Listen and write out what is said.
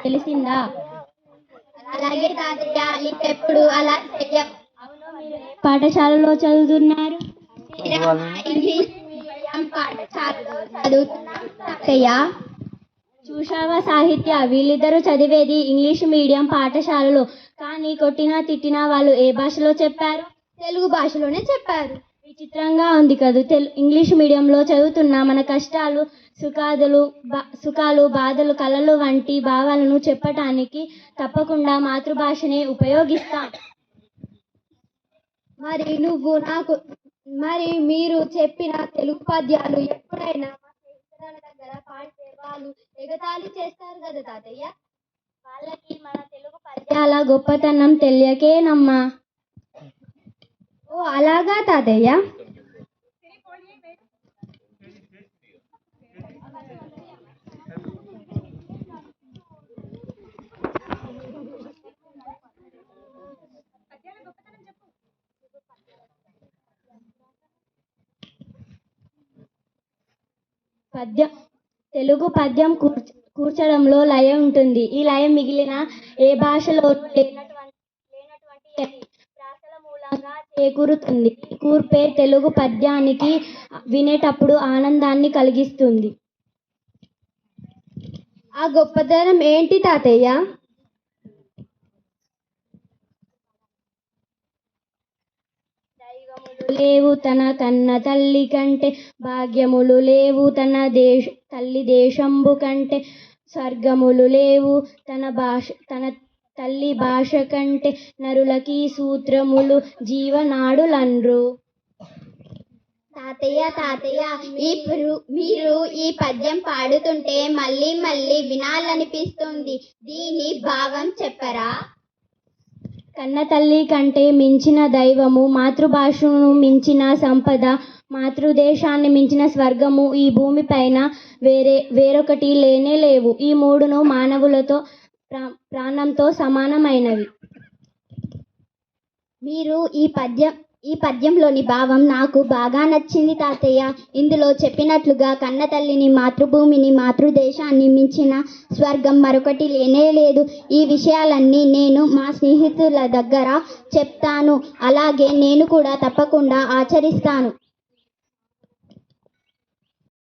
తెలిసిందా? అలాగే తాతయ్య, ఇంకెప్పుడు అలా చెయ్యం. పాఠశాలలో చదువుతున్నారు? ఇంగ్లీష్ మీడియం పాఠశాలలో చదువుతున్నాం తాతయ్య. చూశావా సాహిత్య, వీళ్ళిద్దరూ చదివేది ఇంగ్లీష్ మీడియం పాఠశాలలో. కానీ కొట్టినా తిట్టినా వాళ్ళు ఏ భాషలో చెప్పారు? తెలుగు భాషలోనే చెప్పారు. విచిత్రంగా ఉంది కదూ. ఇంగ్లీష్ మీడియంలో చదువుతున్న మన కష్టాలు, సుఖాలు, బాధలు, కలలు వంటి భావాలను చెప్పటానికి తప్పకుండా మాతృభాషనే ఉపయోగిస్తాం. మరి మీరు చెప్పిన తెలుగు పద్యాలు ఎప్పుడైనా మా స్నేహితుల దగ్గర పాడితే వాళ్ళు ఎగతాళి చేస్తారు కదా తాతయ్య. వాళ్ళకి మన తెలుగు పద్యాల గొప్పతనం తెలియకేనమ్మా. ఓ అలాగా తాతయ్య. తెలుగు పద్యం కూర్చడంలో లయ ఉంటుంది. ఈ లయ మిగిలిన ఏ భాషలో లేనటువంటి ప్రాసల మూలంగా చేకూరుతుంది. ఈ కూర్పే తెలుగు పద్యానికి వినేటప్పుడు ఆనందాన్ని కలిగిస్తుంది. ఆ గొప్పతనం ఏంటి తాతయ్య? లేవు తన కన్న తల్లి కంటే, భాగ్యములు లేవు తన తల్లి దేశంబు కంటే, స్వర్గములు లేవు తన తల్లి భాష కంటే, నరులకి సూత్రములు జీవనాడులన్రు. తాతయ్య, మీరు ఈ పద్యం పాడుతుంటే మళ్ళీ మళ్ళీ వినాలనిపిస్తుంది. దీని భావం చెప్పరా? కన్న తల్లి కంటే మించిన దైవము, మాతృభాషను మించిన సంపద, మాతృదేశాన్ని మించిన స్వర్గము ఈ భూమిపైన వేరొకటి లేనే లేవు. ఈ మూడును మానవులతో ప్రాణంతో సమానమైనవి. మీరు ఈ పద్యంలోని భావం నాకు బాగా నచ్చింది తాతయ్య. ఇందులో చెప్పినట్లుగా కన్న తల్లిని, మాతృభూమిని, మాతృదేశాన్ని మించిన స్వర్గం మరొకటి లేనే లేదు. ఈ విషయాలన్నీ నేను మా స్నేహితుల దగ్గర చెప్తాను. అలాగే నేను కూడా తప్పకుండా ఆచరిస్తాను.